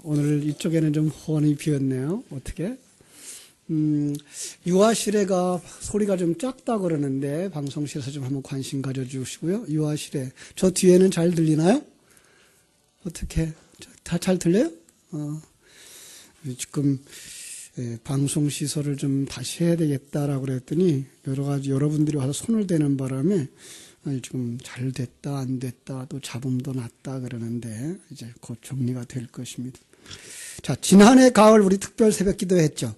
오늘 이쪽에는 좀 혼이 비었네요. 어떻게? 유아실에가 소리가 좀 작다 그러는데 방송실에서 좀 한번 관심 가져주시고요. 유아실에 저 뒤에는 잘 들리나요? 어떻게? 다 잘 들려요? 지금 방송 시설을 좀 다시 해야 되겠다라고 그랬더니 여러 가지 여러분들이 와서 손을 대는 바람에 지금 잘 됐다 안 됐다 또 잡음도 났다 그러는데 이제 곧 정리가 될 것입니다. 자, 지난해 가을 우리 특별 새벽기도 했죠.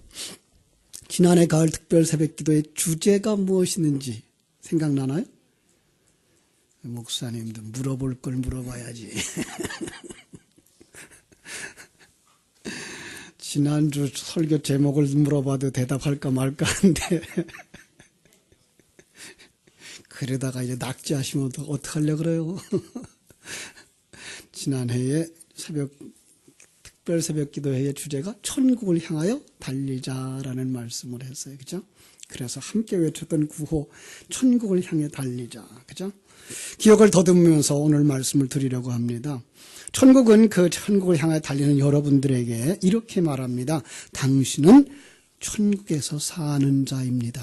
지난해 가을 특별 새벽기도의 주제가 무엇이었는지 생각나나요? 목사님도 물어볼 걸 물어봐야지. 지난주 설교 제목을 물어봐도 대답할까 말까 하는데 그러다가 이제 낙지하시면 어떡하려고 그래요. 지난해에 특별 새벽 기도회의 주제가 천국을 향하여 달리자라는 말씀을 했어요. 그죠? 그래서 함께 외쳤던 구호, 천국을 향해 달리자. 그죠? 기억을 더듬으면서 오늘 말씀을 드리려고 합니다. 천국은 그 천국을 향해 달리는 여러분들에게 이렇게 말합니다. 당신은 천국에서 사는 자입니다.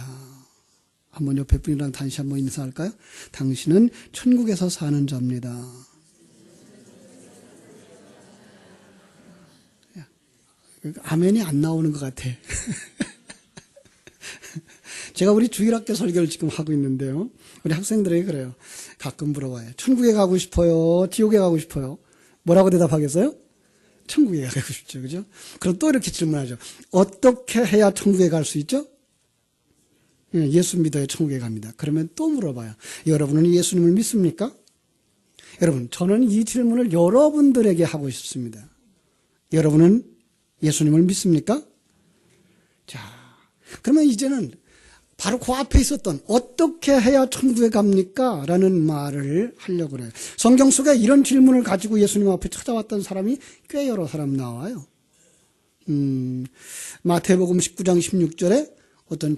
한번 옆에 분이랑 다시 한번 인사할까요? 당신은 천국에서 사는 자입니다. 아멘이 안 나오는 것 같아. 제가 우리 주일학교 설교를 지금 하고 있는데요. 우리 학생들에게 그래요. 가끔 물어봐요. 천국에 가고 싶어요? 지옥에 가고 싶어요? 뭐라고 대답하겠어요? 천국에 가고 싶죠. 그죠? 그럼 또 이렇게 질문하죠. 어떻게 해야 천국에 갈 수 있죠? 예수 믿어야 천국에 갑니다. 그러면 또 물어봐요. 여러분은 예수님을 믿습니까? 여러분, 저는 이 질문을 여러분들에게 하고 싶습니다. 여러분은 예수님을 믿습니까? 자, 그러면 이제는 바로 그 앞에 있었던 어떻게 해야 천국에 갑니까? 라는 말을 하려고 그래요. 성경 속에 이런 질문을 가지고 예수님 앞에 찾아왔던 사람이 꽤 여러 사람 나와요. 마태복음 19장 16절에 어떤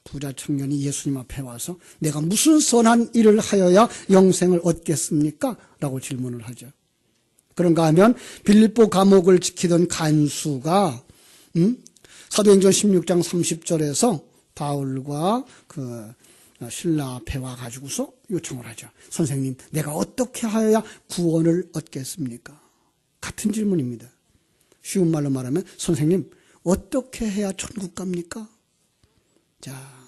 부자 청년이 예수님 앞에 와서 내가 무슨 선한 일을 하여야 영생을 얻겠습니까? 라고 질문을 하죠. 그런가 하면 빌립보 감옥을 지키던 간수가 사도행전 16장 30절에서 바울과 신라 앞에 와가지고서 요청을 하죠. 선생님, 내가 어떻게 하여야 구원을 얻겠습니까? 같은 질문입니다. 쉬운 말로 말하면 선생님, 어떻게 해야 천국 갑니까? 자,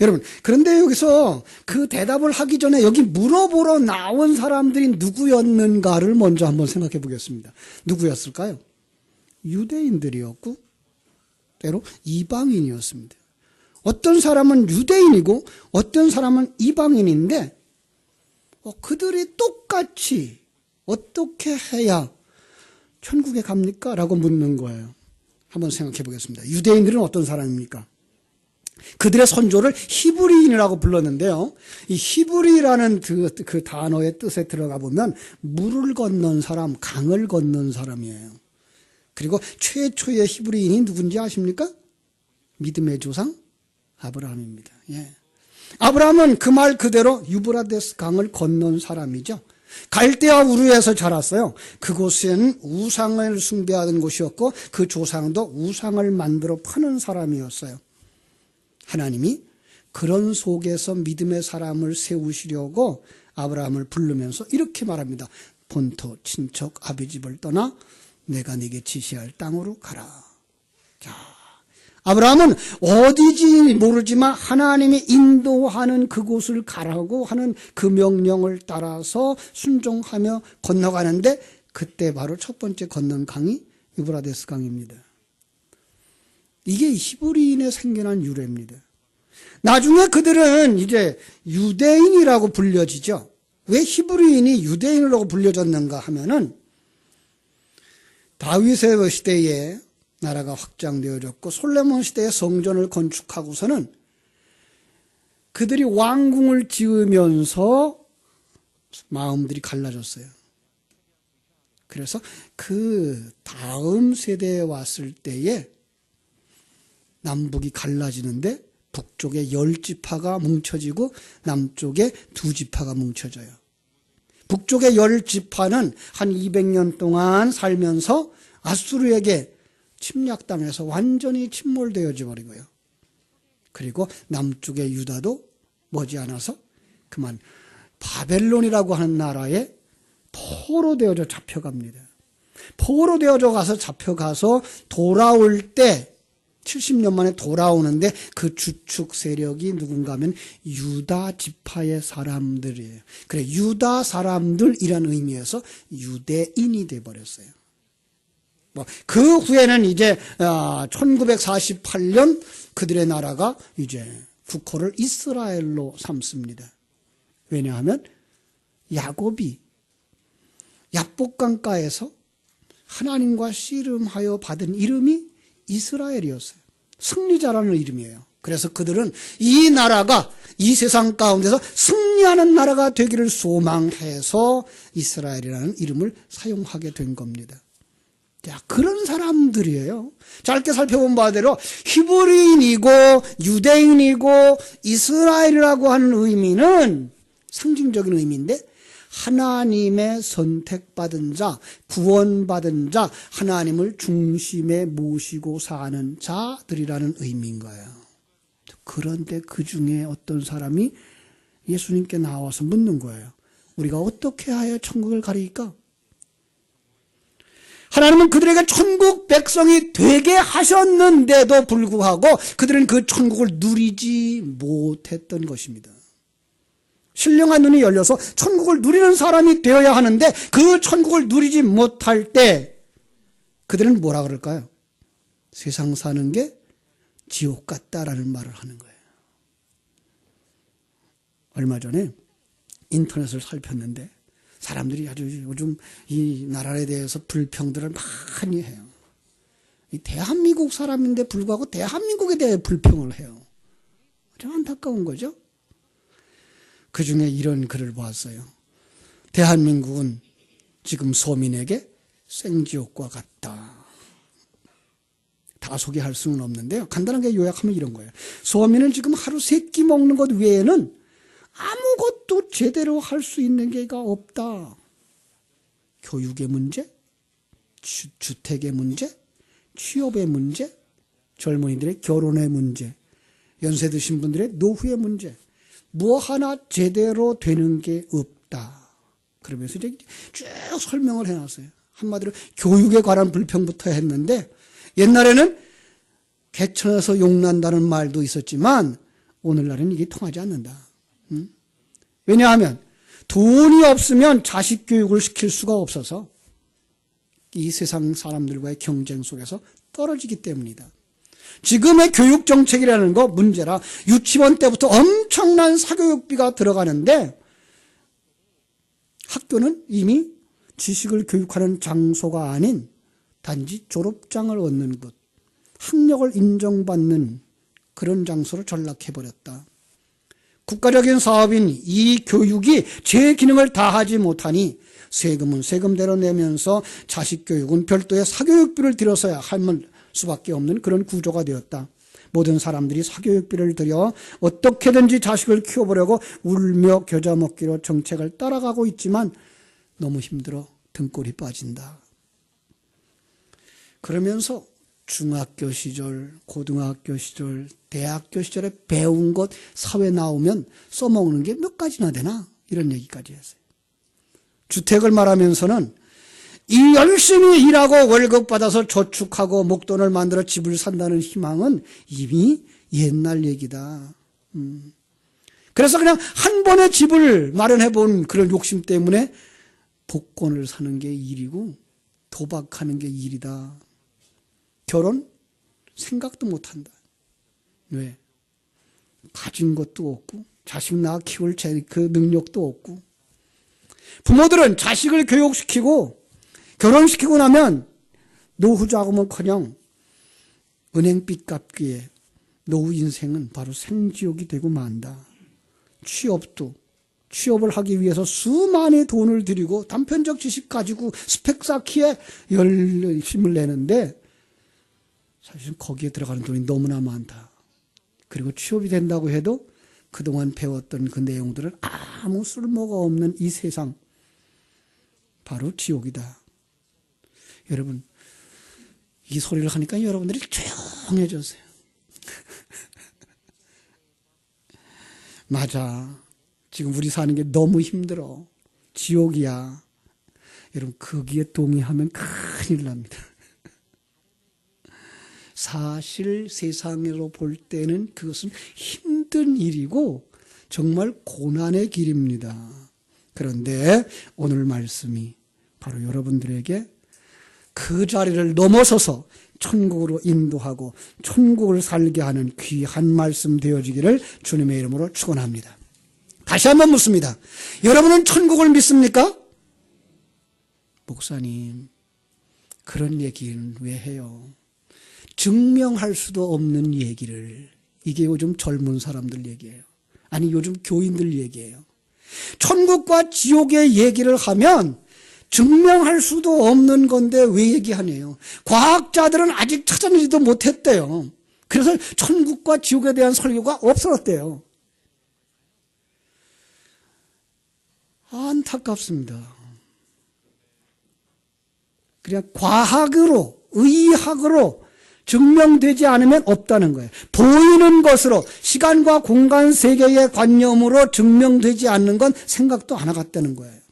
여러분, 그런데 여기서 그 대답을 하기 전에 여기 물어보러 나온 사람들이 누구였는가를 먼저 한번 생각해 보겠습니다. 누구였을까요? 유대인들이었고 때로 이방인이었습니다. 어떤 사람은 유대인이고 어떤 사람은 이방인인데 그들이 똑같이 어떻게 해야 천국에 갑니까? 라고 묻는 거예요. 한번 생각해 보겠습니다. 유대인들은 어떤 사람입니까? 그들의 선조를 히브리인이라고 불렀는데요. 이 히브리라는 그 단어의 뜻에 들어가 보면 물을 건넌 사람, 강을 건넌 사람이에요. 그리고 최초의 히브리인이 누군지 아십니까? 믿음의 조상 아브라함입니다. 예. 아브라함은 그 말 그대로 유브라데스 강을 건넌 사람이죠. 갈대아 우르에서 자랐어요. 그곳은 우상을 숭배하던 곳이었고 그 조상도 우상을 만들어 파는 사람이었어요. 하나님이 그런 속에서 믿음의 사람을 세우시려고 아브라함을 부르면서 이렇게 말합니다. 본토 친척 아비 집을 떠나 내가 네게 지시할 땅으로 가라. 자, 아브라함은 어디지 모르지만 하나님이 인도하는 그곳을 가라고 하는 그 명령을 따라서 순종하며 건너가는데 그때 바로 첫 번째 건넌 강이 유브라데스 강입니다. 이게 히브리인의 생겨난 유래입니다. 나중에 그들은 이제 유대인이라고 불려지죠. 왜 히브리인이 유대인이라고 불려졌는가 하면은 다윗의 시대에 나라가 확장되어졌고 솔로몬 시대에 성전을 건축하고서는 그들이 왕궁을 지으면서 마음들이 갈라졌어요. 그래서 그 다음 세대에 왔을 때에 남북이 갈라지는데 북쪽에 10지파가 뭉쳐지고 남쪽에 2지파가 뭉쳐져요. 북쪽의 10지파는 한 200년 동안 살면서 아수르에게 침략당해서 완전히 침몰되어져 버리고요. 그리고 남쪽의 유다도 머지않아서 그만 바벨론이라고 하는 나라에 포로되어져 잡혀갑니다. 포로되어져 가서 잡혀가서 돌아올 때 70년 만에 돌아오는데 그 주축 세력이 누군가 하면 유다 지파의 사람들이에요. 그래, 유다 사람들이라는 의미에서 유대인이 돼버렸어요. 그 후에는 이제 1948년 그들의 나라가 이제 국호를 이스라엘로 삼습니다. 왜냐하면 야곱이 야복강가에서 하나님과 씨름하여 받은 이름이 이스라엘이었어요. 승리자라는 이름이에요. 그래서 그들은 이 나라가 이 세상 가운데서 승리하는 나라가 되기를 소망해서 이스라엘이라는 이름을 사용하게 된 겁니다. 자, 그런 사람들이에요. 짧게 살펴본 바대로 히브리인이고 유대인이고 이스라엘이라고 하는 의미는 상징적인 의미인데 하나님의 선택받은 자, 구원받은 자, 하나님을 중심에 모시고 사는 자들이라는 의미인 거예요. 그런데 그 중에 어떤 사람이 예수님께 나와서 묻는 거예요. 우리가 어떻게 하여 천국을 가리까? 하나님은 그들에게 천국 백성이 되게 하셨는데도 불구하고 그들은 그 천국을 누리지 못했던 것입니다. 신령한 눈이 열려서 천국을 누리는 사람이 되어야 하는데 그 천국을 누리지 못할 때 그들은 뭐라 그럴까요? 세상 사는 게 지옥 같다라는 말을 하는 거예요. 얼마 전에 인터넷을 살폈는데 사람들이 아주 요즘 이 나라에 대해서 불평들을 많이 해요. 이 대한민국 사람인데 불구하고 대한민국에 대해 불평을 해요. 좀 안타까운 거죠. 그 중에 이런 글을 보았어요. 대한민국은 지금 서민에게 생지옥과 같다. 다 소개할 수는 없는데요. 간단하게 요약하면 이런 거예요. 서민은 지금 하루 3끼 먹는 것 외에는 아무것도 제대로 할 수 있는 게가 없다. 교육의 문제, 주택의 문제, 취업의 문제, 젊은이들의 결혼의 문제, 연세 드신 분들의 노후의 문제, 뭐 하나 제대로 되는 게 없다. 그러면서 이제 쭉 설명을 해놨어요. 한마디로 교육에 관한 불평부터 했는데 옛날에는 개천에서 용난다는 말도 있었지만 오늘날은 이게 통하지 않는다. 왜냐하면 돈이 없으면 자식 교육을 시킬 수가 없어서 이 세상 사람들과의 경쟁 속에서 떨어지기 때문이다. 지금의 교육정책이라는 거 문제라 유치원 때부터 엄청난 사교육비가 들어가는데 학교는 이미 지식을 교육하는 장소가 아닌 단지 졸업장을 얻는 곳, 학력을 인정받는 그런 장소로 전락해버렸다. 국가적인 사업인 이 교육이 제 기능을 다하지 못하니 세금은 세금대로 내면서 자식 교육은 별도의 사교육비를 들여서야 할 수밖에 없는 그런 구조가 되었다. 모든 사람들이 사교육비를 들여 어떻게든지 자식을 키워보려고 울며 겨자 먹기로 정책을 따라가고 있지만 너무 힘들어 등골이 빠진다. 그러면서 중학교 시절, 고등학교 시절, 대학교 시절에 배운 것 사회 나오면 써먹는 게 몇 가지나 되나? 이런 얘기까지 했어요. 주택을 말하면서는 이 열심히 일하고 월급 받아서 저축하고 목돈을 만들어 집을 산다는 희망은 이미 옛날 얘기다. 그래서 그냥 한 번에 집을 마련해 본 그런 욕심 때문에 복권을 사는 게 일이고 도박하는 게 일이다. 결혼 생각도 못한다. 왜? 가진 것도 없고 자식 낳아 키울 그 능력도 없고 부모들은 자식을 교육시키고 결혼시키고 나면 노후 자금은커녕 은행빚 갚기에 노후 인생은 바로 생지옥이 되고 만다. 취업을 하기 위해서 수많은 돈을 들이고 단편적 지식 가지고 스펙 쌓기에 열심을 내는데 사실 거기에 들어가는 돈이 너무나 많다. 그리고 취업이 된다고 해도 그동안 배웠던 그 내용들은 아무 쓸모가 없는 이 세상, 바로 지옥이다. 여러분, 이 소리를 하니까 여러분들이 조용해졌어요. 맞아. 지금 우리 사는 게 너무 힘들어. 지옥이야. 여러분, 거기에 동의하면 큰일 납니다. 사실 세상으로 볼 때는 그것은 힘든 일이고 정말 고난의 길입니다. 그런데 오늘 말씀이 바로 여러분들에게 그 자리를 넘어서서 천국으로 인도하고 천국을 살게 하는 귀한 말씀 되어지기를 주님의 이름으로 축원합니다. 다시 한번 묻습니다. 여러분은 천국을 믿습니까? 목사님, 그런 얘기는 왜 해요? 증명할 수도 없는 얘기를. 이게 요즘 젊은 사람들 얘기예요. 아니, 요즘 교인들 얘기예요. 천국과 지옥의 얘기를 하면 증명할 수도 없는 건데 왜 얘기하네요. 과학자들은 아직 찾아내지도 못했대요. 그래서 천국과 지옥에 대한 설교가 없어졌대요. 안타깝습니다. 그냥 과학으로, 의학으로 증명되지 않으면 없다는 거예요. 보이는 것으로, 시간과 공간 세계의 관념으로 증명되지 않는 건 생각도 안 하겠다는 거예요.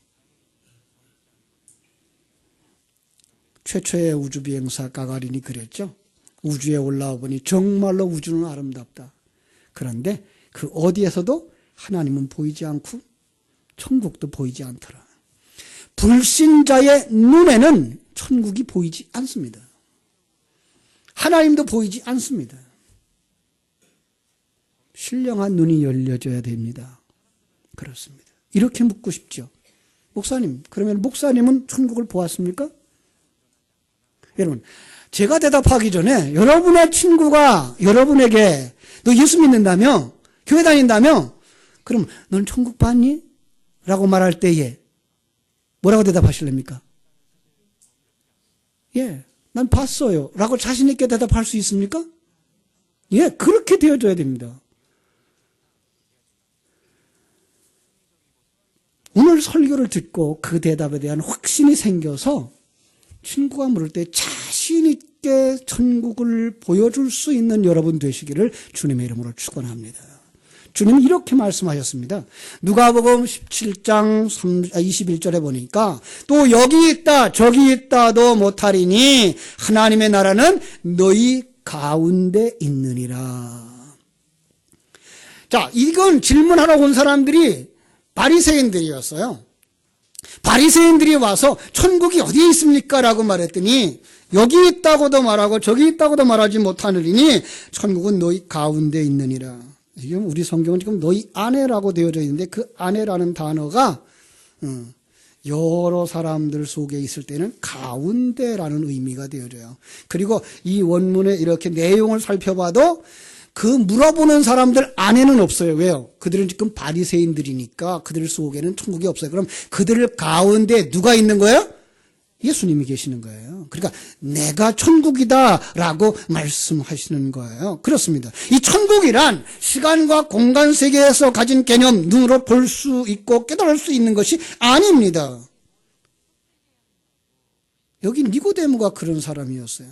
최초의 우주비행사 가가린이 그랬죠. 우주에 올라와 보니 정말로 우주는 아름답다. 그런데 그 어디에서도 하나님은 보이지 않고 천국도 보이지 않더라. 불신자의 눈에는 천국이 보이지 않습니다. 하나님도 보이지 않습니다. 신령한 눈이 열려져야 됩니다. 그렇습니다. 이렇게 묻고 싶죠. 목사님, 그러면 목사님은 천국을 보았습니까? 여러분, 제가 대답하기 전에 여러분의 친구가 여러분에게 너 예수 믿는다며? 교회 다닌다며? 그럼 넌 천국 봤니? 라고 말할 때에 뭐라고 대답하실랍니까? 예, 난 봤어요. 라고 자신 있게 대답할 수 있습니까? 예, 그렇게 되어줘야 됩니다. 오늘 설교를 듣고 그 대답에 대한 확신이 생겨서 친구가 물을 때 자신 있게 천국을 보여줄 수 있는 여러분 되시기를 주님의 이름으로 축원합니다. 주님은 이렇게 말씀하셨습니다. 누가복음 17장 21절에 보니까 또 여기 있다 저기 있다도 못하리니 하나님의 나라는 너희 가운데 있느니라. 자, 이건 질문하러 온 사람들이 바리새인들이었어요. 바리새인들이 와서 천국이 어디에 있습니까? 라고 말했더니 여기 있다고도 말하고 저기 있다고도 말하지 못하느니 천국은 너희 가운데 있느니라. 지금 우리 성경은 지금 너희 안에라고 되어져 있는데 그 안에라는 단어가 여러 사람들 속에 있을 때는 가운데라는 의미가 되어져요. 그리고 이 원문에 이렇게 내용을 살펴봐도 그 물어보는 사람들 안에는 없어요. 왜요? 그들은 지금 바리새인들이니까 그들 속에는 천국이 없어요. 그럼 그들 가운데 누가 있는 거예요? 예수님이 계시는 거예요. 그러니까 내가 천국이다라고 말씀하시는 거예요. 그렇습니다. 이 천국이란 시간과 공간 세계에서 가진 개념, 눈으로 볼 수 있고 깨달을 수 있는 것이 아닙니다. 여기 니고데모가 그런 사람이었어요.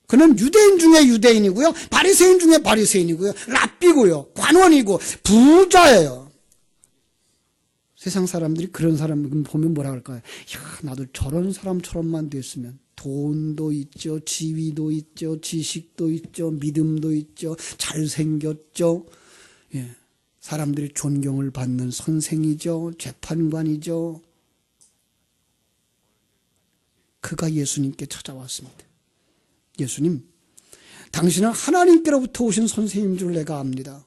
그는 유대인 중에 유대인이고요. 바리새인 중에 바리새인이고요. 랍비고요. 관원이고 부자예요. 세상 사람들이 그런 사람 보면 뭐라 할까요? 야, 나도 저런 사람처럼만 됐으면. 돈도 있죠. 지위도 있죠. 지식도 있죠. 믿음도 있죠. 잘생겼죠. 예. 사람들이 존경을 받는 선생이죠. 재판관이죠. 그가 예수님께 찾아왔습니다. 예수님, 당신은 하나님께로부터 오신 선생님인 줄 내가 압니다.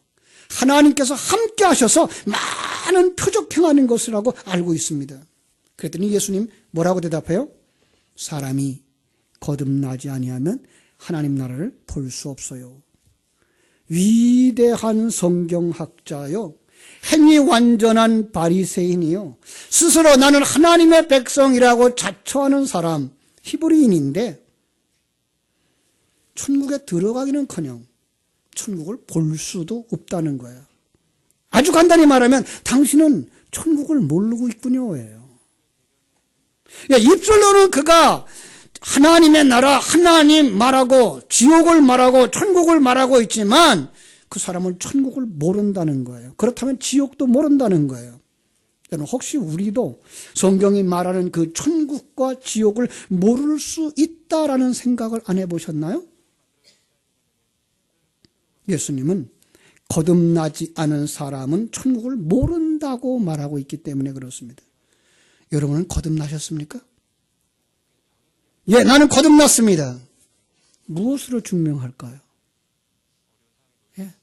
하나님께서 함께 하셔서 많은 표적 행하는 것이라고 알고 있습니다. 그랬더니 예수님 뭐라고 대답해요? 사람이 거듭나지 아니하면 하나님 나라를 볼 수 없어요. 위대한 성경학자요, 행위 완전한 바리새인이요, 스스로 나는 하나님의 백성이라고 자처하는 사람, 히브리인인데 천국에 들어가기는커녕 천국을 볼 수도 없다는 거예요. 아주 간단히 말하면 당신은 천국을 모르고 있군요예요. 입술로는 그가 하나님의 나라, 하나님 말하고 지옥을 말하고 천국을 말하고 있지만 그 사람은 천국을 모른다는 거예요. 그렇다면 지옥도 모른다는 거예요. 혹시 우리도 성경이 말하는 그 천국과 지옥을 모를 수 있다라는 생각을 안 해보셨나요? 예수님은 거듭나지 않은 사람은 천국을 모른다고 말하고 있기 때문에 그렇습니다. 여러분은 거듭나셨습니까? 예, 나는 거듭났습니다. 무엇으로 증명할까요? 예.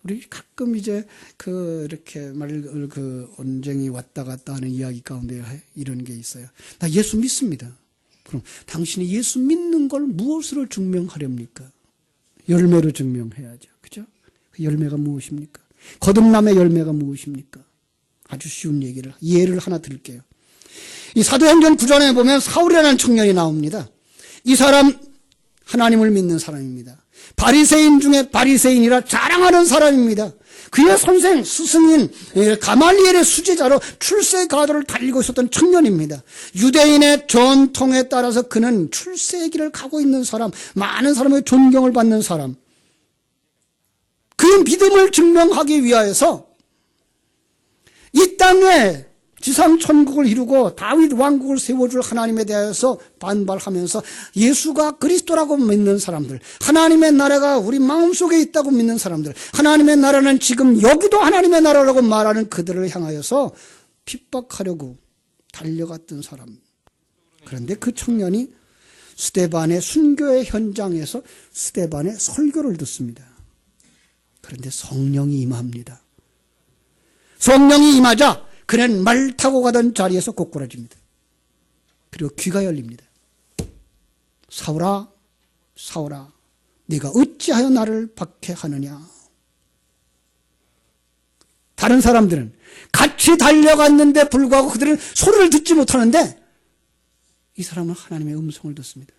우리 가끔 이제 이렇게 언쟁이 왔다 갔다 하는 이야기 가운데 이런 게 있어요. 나 예수 믿습니다. 그럼 당신이 예수 믿는 걸 무엇으로 증명하렵니까? 열매로 증명해야죠. 그죠? 그 열매가 무엇입니까? 거듭남의 열매가 무엇입니까? 아주 쉬운 예를 하나 드릴게요. 이 사도행전 9장에 보면 사울이라는 청년이 나옵니다. 이 사람 하나님을 믿는 사람입니다. 바리새인 중에 바리새인이라 자랑하는 사람입니다. 그의 선생 스승인 가말리엘의 수제자로 출세가도를 달리고 있었던 청년입니다. 유대인의 전통에 따라서 그는 출세의 길을 가고 있는 사람, 많은 사람의 존경을 받는 사람. 그의 믿음을 증명하기 위하여서 이 땅에 지상 천국을 이루고 다윗 왕국을 세워줄 하나님에 대해서 반발하면서 예수가 그리스도라고 믿는 사람들, 하나님의 나라가 우리 마음속에 있다고 믿는 사람들, 하나님의 나라는 지금 여기도 하나님의 나라라고 말하는 그들을 향하여서 핍박하려고 달려갔던 사람. 그런데 그 청년이 스데반의 순교의 현장에서 스데반의 설교를 듣습니다. 그런데 성령이 임합니다. 성령이 임하자 그는 말 타고 가던 자리에서 곧꾸러집니다. 그리고 귀가 열립니다. 사울아, 사울아, 네가 어찌하여 나를 박해하느냐. 다른 사람들은 같이 달려갔는데 불구하고 그들은 소리를 듣지 못하는데 이 사람은 하나님의 음성을 듣습니다.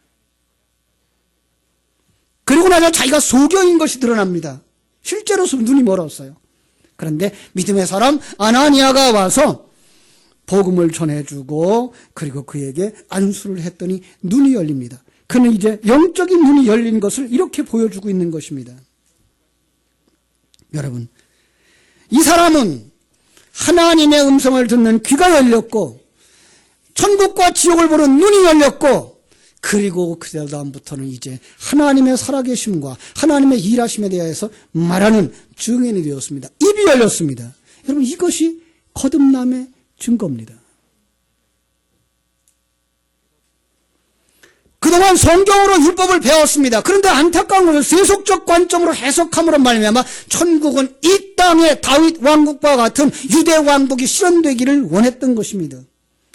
그리고 나서 자기가 소경인 것이 드러납니다. 실제로 눈이 멀었어요. 그런데 믿음의 사람 아나니아가 와서 복음을 전해주고 그리고 그에게 안수를 했더니 눈이 열립니다. 그는 이제 영적인 눈이 열린 것을 이렇게 보여주고 있는 것입니다. 여러분, 이 사람은 하나님의 음성을 듣는 귀가 열렸고 천국과 지옥을 보는 눈이 열렸고 그리고 그 다음부터는 이제 하나님의 살아계심과 하나님의 일하심에 대해서 말하는 증인이 되었습니다. 입이 열렸습니다. 여러분, 이것이 거듭남의 증거입니다. 그동안 성경으로 율법을 배웠습니다. 그런데 안타까운 것은 세속적 관점으로 해석함으로 말미암아 천국은 이 땅의 다윗 왕국과 같은 유대 왕국이 실현되기를 원했던 것입니다.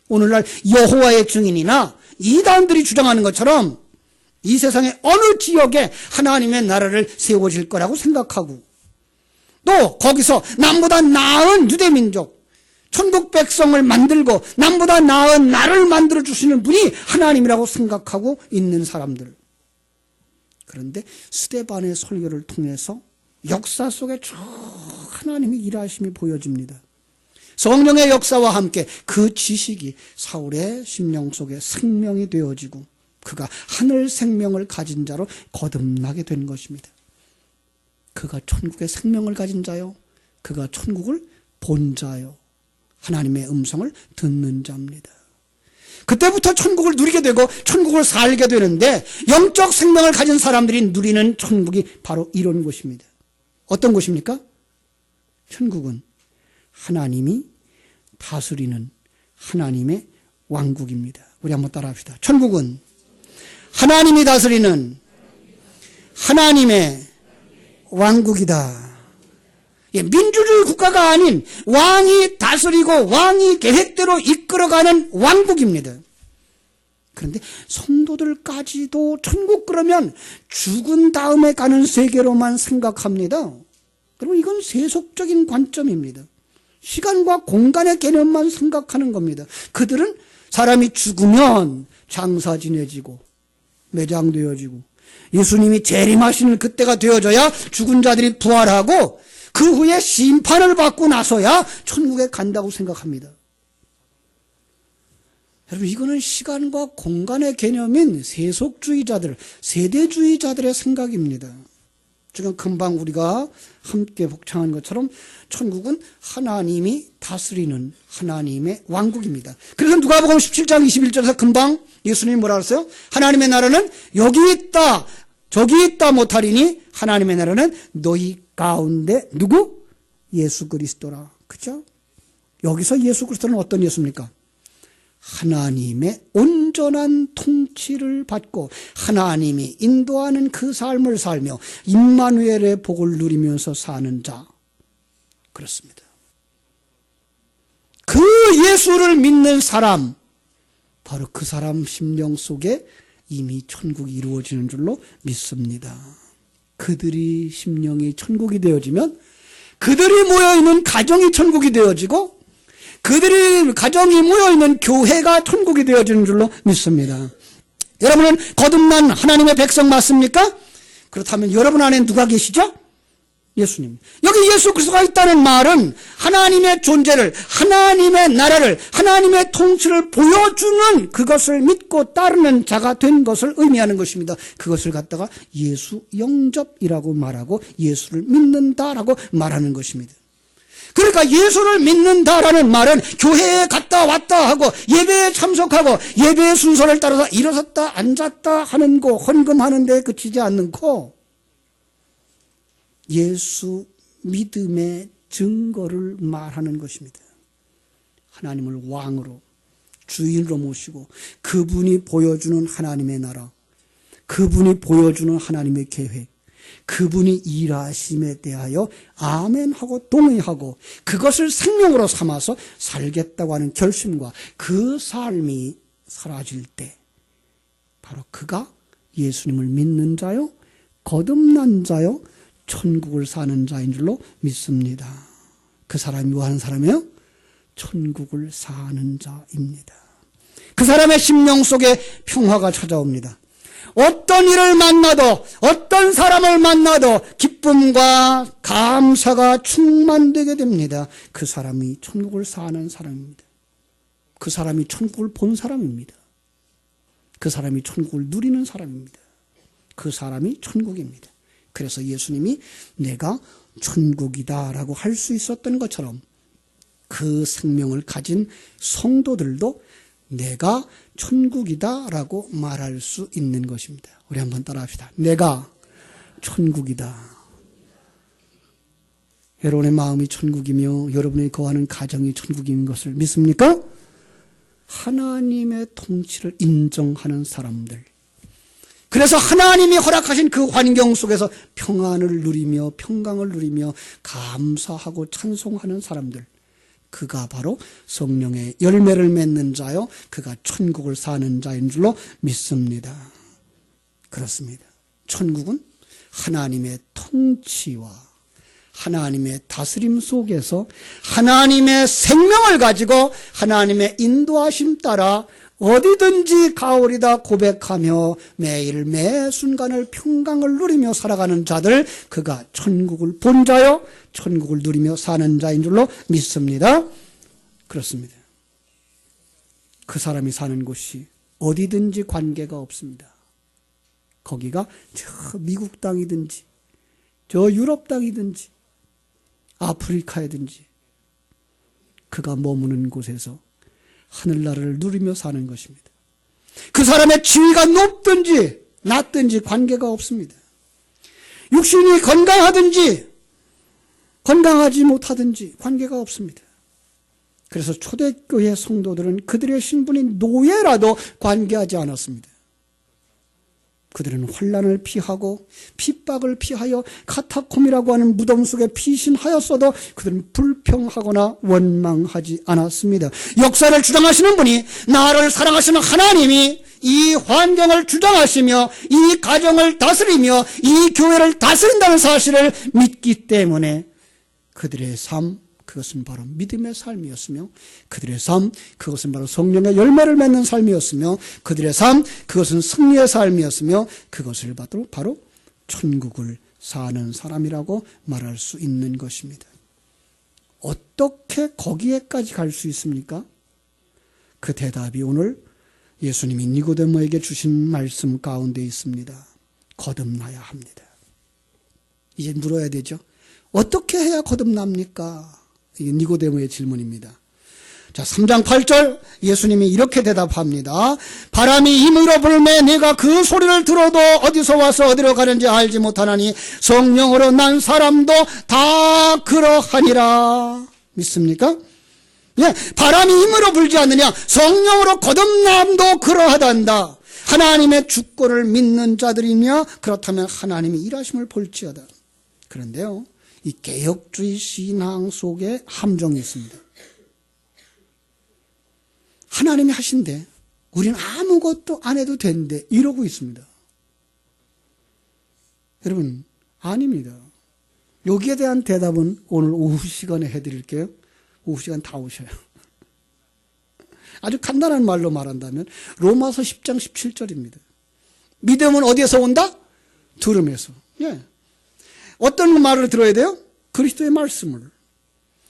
오늘날 여호와의 증인이나 이단들이 주장하는 것처럼 이 세상의 어느 지역에 하나님의 나라를 세워질 거라고 생각하고 또 거기서 남보다 나은 유대민족, 천국 백성을 만들고 남보다 나은 나를 만들어주시는 분이 하나님이라고 생각하고 있는 사람들. 그런데 스데반의 설교를 통해서 역사 속에 쭉 하나님의 일하심이 보여집니다. 성령의 역사와 함께 그 지식이 사울의 심령 속에 생명이 되어지고 그가 하늘 생명을 가진 자로 거듭나게 된 것입니다. 그가 천국의 생명을 가진 자요, 그가 천국을 본 자요, 하나님의 음성을 듣는 자입니다. 그때부터 천국을 누리게 되고 천국을 살게 되는데 영적 생명을 가진 사람들이 누리는 천국이 바로 이런 곳입니다. 어떤 곳입니까? 천국은 하나님이 다스리는 하나님의 왕국입니다. 우리 한번 따라합시다. 천국은 하나님이 다스리는 하나님의 왕국이다. 예, 민주주의 국가가 아닌 왕이 다스리고 왕이 계획대로 이끌어가는 왕국입니다. 그런데 성도들까지도 천국 그러면 죽은 다음에 가는 세계로만 생각합니다. 그러면 이건 세속적인 관점입니다. 시간과 공간의 개념만 생각하는 겁니다. 그들은 사람이 죽으면 장사 지내지고 매장되어지고 예수님이 재림하시는 그때가 되어져야 죽은 자들이 부활하고 그 후에 심판을 받고 나서야 천국에 간다고 생각합니다. 여러분, 이거는 시간과 공간의 개념인 세속주의자들, 세대주의자들의 생각입니다. 지금 금방 우리가 함께 복창한 것처럼 천국은 하나님이 다스리는 하나님의 왕국입니다. 그래서 누가복음 17장 21절에서 금방 예수님이 뭐라 그랬어요? 하나님의 나라는 여기 있다, 저기 있다 못하리니 하나님의 나라는 너희 가운데 누구? 예수 그리스도라. 그죠? 여기서 예수 그리스도는 어떤 예수입니까? 하나님의 온전한 통치를 받고 하나님이 인도하는 그 삶을 살며 임마누엘의 복을 누리면서 사는 자. 그렇습니다. 그 예수를 믿는 사람, 바로 그 사람 심령 속에 이미 천국이 이루어지는 줄로 믿습니다. 그들이 심령이 천국이 되어지면 그들이 모여있는 가정이 천국이 되어지고 그들이 가정이 모여있는 교회가 천국이 되어지는 줄로 믿습니다. 여러분은 거듭난 하나님의 백성 맞습니까? 그렇다면 여러분 안에 누가 계시죠? 예수님. 여기 예수 그리스도가 있다는 말은 하나님의 존재를, 하나님의 나라를, 하나님의 통치를 보여주는 그것을 믿고 따르는 자가 된 것을 의미하는 것입니다. 그것을 갖다가 예수 영접이라고 말하고 예수를 믿는다라고 말하는 것입니다. 그러니까 예수를 믿는다라는 말은 교회에 갔다 왔다 하고 예배에 참석하고 예배의 순서를 따라서 일어섰다 앉았다 하는 거 헌금하는 데 그치지 않고 예수 믿음의 증거를 말하는 것입니다. 하나님을 왕으로 주인으로 모시고 그분이 보여주는 하나님의 나라, 그분이 보여주는 하나님의 계획, 그분이 일하심에 대하여 아멘하고 동의하고 그것을 생명으로 삼아서 살겠다고 하는 결심과 그 삶이 사라질 때 바로 그가 예수님을 믿는 자요, 거듭난 자요, 천국을 사는 자인 줄로 믿습니다. 그 사람이 뭐 하는 사람이에요? 천국을 사는 자입니다. 그 사람의 심령 속에 평화가 찾아옵니다. 어떤 일을 만나도 어떤 사람을 만나도 기쁨과 감사가 충만되게 됩니다. 그 사람이 천국을 사는 사람입니다. 그 사람이 천국을 본 사람입니다. 그 사람이 천국을 누리는 사람입니다. 그 사람이 천국입니다. 그래서 예수님이 내가 천국이다라고 할 수 있었던 것처럼 그 생명을 가진 성도들도 내가 천국이다라고 말할 수 있는 것입니다. 우리 한번 따라합시다. 내가 천국이다. 여러분의 마음이 천국이며 여러분이 거하는 가정이 천국인 것을 믿습니까? 하나님의 통치를 인정하는 사람들. 그래서 하나님이 허락하신 그 환경 속에서 평안을 누리며 평강을 누리며 감사하고 찬송하는 사람들. 그가 바로 성령의 열매를 맺는 자요, 그가 천국을 사는 자인 줄로 믿습니다. 그렇습니다. 천국은 하나님의 통치와 하나님의 다스림 속에서 하나님의 생명을 가지고 하나님의 인도하심 따라 어디든지 가오리다 고백하며 매일 매 순간을 평강을 누리며 살아가는 자들, 그가 천국을 본 자요, 천국을 누리며 사는 자인 줄로 믿습니다. 그렇습니다. 그 사람이 사는 곳이 어디든지 관계가 없습니다. 거기가 저 미국 땅이든지 저 유럽 땅이든지 아프리카이든지 그가 머무는 곳에서 하늘나라를 누리며 사는 것입니다. 그 사람의 지위가 높든지 낮든지 관계가 없습니다. 육신이 건강하든지 건강하지 못하든지 관계가 없습니다. 그래서 초대교회 성도들은 그들의 신분이 노예라도 관계하지 않았습니다. 그들은 환난을 피하고 핍박을 피하여 카타콤이라고 하는 무덤 속에 피신하였어도 그들은 불평하거나 원망하지 않았습니다. 역사를 주장하시는 분이, 나를 사랑하시는 하나님이 이 환경을 주장하시며 이 가정을 다스리며 이 교회를 다스린다는 사실을 믿기 때문에 그들의 삶, 그것은 바로 믿음의 삶이었으며 그들의 삶, 그것은 바로 성령의 열매를 맺는 삶이었으며 그들의 삶, 그것은 승리의 삶이었으며 그것을 바로 천국을 사는 사람이라고 말할 수 있는 것입니다. 어떻게 거기에까지 갈 수 있습니까? 그 대답이 오늘 예수님이 니고데모에게 주신 말씀 가운데 있습니다. 거듭나야 합니다. 이제 물어야 되죠. 어떻게 해야 거듭납니까? 이게 니고데모의 질문입니다. 자, 3장 8절 예수님이 이렇게 대답합니다. 바람이 힘으로 불매 내가 그 소리를 들어도 어디서 와서 어디로 가는지 알지 못하나니 성령으로 난 사람도 다 그러하니라. 믿습니까? 예, 바람이 힘으로 불지 않느냐? 성령으로 거듭남도 그러하단다. 하나님의 주권을 믿는 자들이며 그렇다면 하나님이 일하심을 볼지어다. 그런데요, 이 개혁주의 신앙 속에 함정이 있습니다. 하나님이 하신대 우리는 아무것도 안 해도 된대 이러고 있습니다. 여러분, 아닙니다. 여기에 대한 대답은 오늘 오후 시간에 해드릴게요. 오후 시간 다 오셔요. 아주 간단한 말로 말한다면 로마서 10장 17절입니다. 믿음은 어디에서 온다? 들음에서. 예. 어떤 말을 들어야 돼요? 그리스도의 말씀을.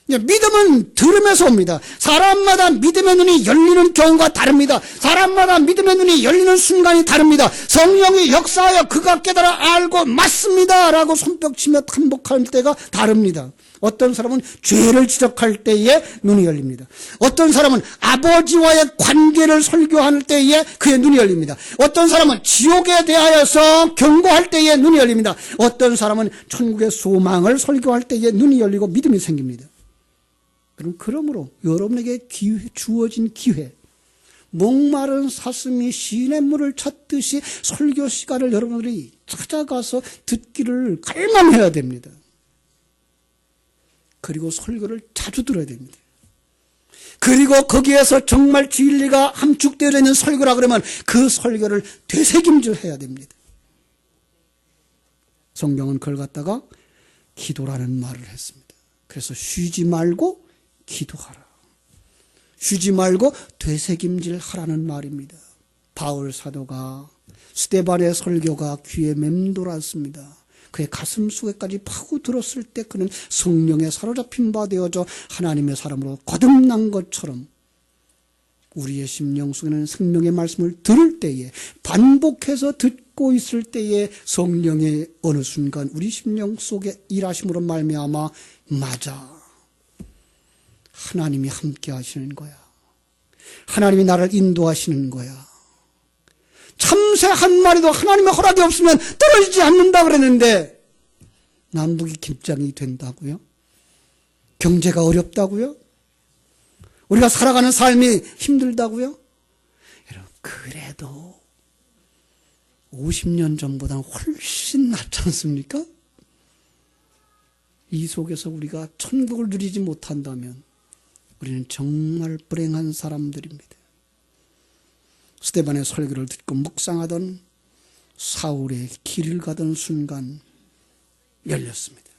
믿음은 들음에서 옵니다. 사람마다 믿음의 눈이 열리는 경우가 다릅니다. 사람마다 믿음의 눈이 열리는 순간이 다릅니다. 성령이 역사하여 그가 깨달아 알고 맞습니다 라고 손뼉치며 탄복할 때가 다릅니다. 어떤 사람은 죄를 지적할 때에 눈이 열립니다. 어떤 사람은 아버지와의 관계를 설교할 때에 그의 눈이 열립니다. 어떤 사람은 지옥에 대하여서 경고할 때에 눈이 열립니다. 어떤 사람은 천국의 소망을 설교할 때에 눈이 열리고 믿음이 생깁니다. 그러므로 여러분에게 주어진 기회, 목마른 사슴이 시냇물을 찾듯이 설교 시간을 여러분들이 찾아가서 듣기를 갈망해야 됩니다. 그리고 설교를 자주 들어야 됩니다. 그리고 거기에서 정말 진리가 함축되어 있는 설교라 그러면 그 설교를 되새김질해야 됩니다. 성경은 그걸 갖다가 기도라는 말을 했습니다. 그래서 쉬지 말고 기도하라. 쉬지 말고 되새김질하라는 말입니다. 바울 사도가 스데반의 설교가 귀에 맴돌았습니다. 그의 가슴 속에까지 파고들었을 때 그는 성령에 사로잡힌 바 되어져 하나님의 사람으로 거듭난 것처럼 우리의 심령 속에는 생명의 말씀을 들을 때에 반복해서 듣고 있을 때에 성령의 어느 순간 우리 심령 속에 일하심으로 말미암아 맞아. 하나님이 함께 하시는 거야. 하나님이 나를 인도하시는 거야. 참새 한 마리도 하나님의 허락이 없으면 떨어지지 않는다 그랬는데 남북이 긴장이 된다고요? 경제가 어렵다고요? 우리가 살아가는 삶이 힘들다고요? 여러분, 그래도 50년 전보다는 훨씬 낫지 않습니까? 이 속에서 우리가 천국을 누리지 못한다면 우리는 정말 불행한 사람들입니다. 스데반의 설교를 듣고 묵상하던 사울의 길을 가던 순간 열렸습니다.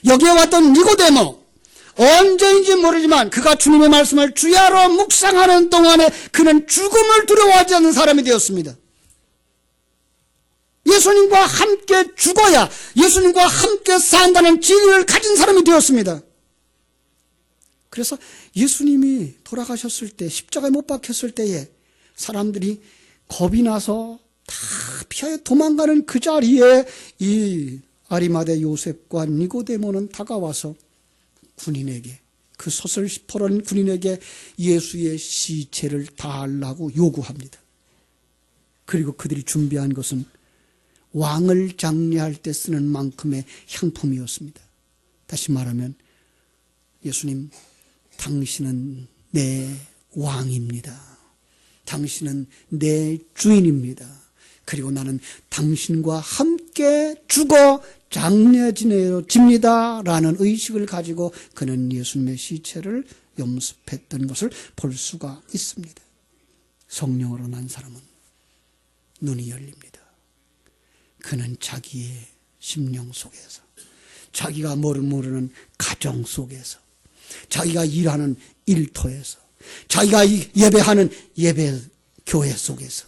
여기에 왔던 니고데모, 언제인지 모르지만 그가 주님의 말씀을 주야로 묵상하는 동안에 그는 죽음을 두려워하지 않는 사람이 되었습니다. 예수님과 함께 죽어야 예수님과 함께 산다는 진리를 가진 사람이 되었습니다. 그래서 예수님이 돌아가셨을 때 십자가에 못 박혔을 때에 사람들이 겁이 나서 다 피하여 도망가는 그 자리에 이 아리마대 요셉과 니고데모는 다가와서 군인에게, 그 서슬퍼런 군인에게 예수의 시체를 달라고 요구합니다. 그리고 그들이 준비한 것은 왕을 장례할 때 쓰는 만큼의 향품이었습니다. 다시 말하면 예수님, 당신은 내 왕입니다. 당신은 내 주인입니다. 그리고 나는 당신과 함께 죽어 장례지내집니다 라는 의식을 가지고 그는 예수님의 시체를 염습했던 것을 볼 수가 있습니다. 성령으로 난 사람은 눈이 열립니다. 그는 자기의 심령 속에서, 자기가 모르는 가정 속에서, 자기가 일하는 일터에서, 자기가 예배하는 예배 교회 속에서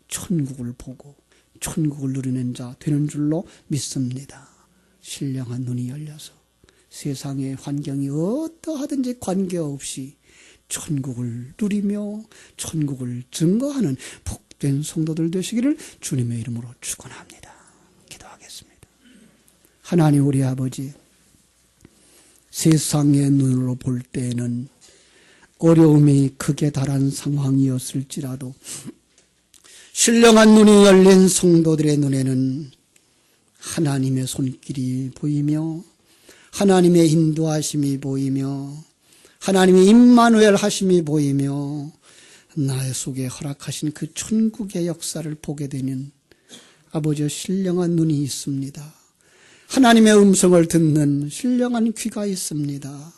천국을 보고 천국을 누리는 자 되는 줄로 믿습니다. 신령한 눈이 열려서 세상의 환경이 어떠하든지 관계없이 천국을 누리며 천국을 증거하는 복된 성도들 되시기를 주님의 이름으로 축원합니다. 기도하겠습니다. 하나님 우리 아버지, 세상의 눈으로 볼 때에는 어려움이 극에 달한 상황이었을지라도 신령한 눈이 열린 성도들의 눈에는 하나님의 손길이 보이며 하나님의 인도하심이 보이며 하나님의 임마누엘 하심이 보이며 나의 속에 허락하신 그 천국의 역사를 보게 되는 아버지의 신령한 눈이 있습니다. 하나님의 음성을 듣는 신령한 귀가 있습니다.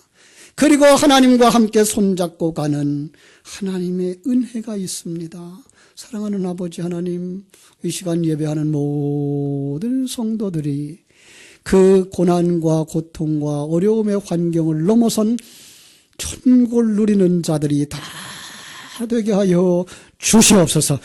그리고 하나님과 함께 손잡고 가는 하나님의 은혜가 있습니다. 사랑하는 아버지 하나님, 이 시간 예배하는 모든 성도들이 그 고난과 고통과 어려움의 환경을 넘어선 천국을 누리는 자들이 다 되게 하여 주시옵소서.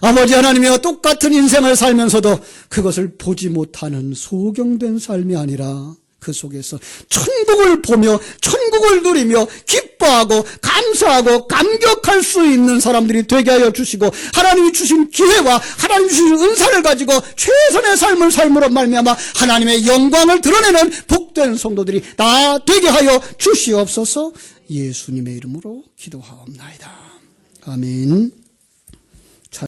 아버지 하나님이여, 똑같은 인생을 살면서도 그것을 보지 못하는 소경된 삶이 아니라 그 속에서 천국을 보며 천국을 누리며 기뻐하고 감사하고 감격할 수 있는 사람들이 되게 하여 주시고, 하나님이 주신 기회와 하나님이 주신 은사를 가지고 최선의 삶을 삶으로 말미암아 하나님의 영광을 드러내는 복된 성도들이 다 되게 하여 주시옵소서. 예수님의 이름으로 기도하옵나이다. 아멘.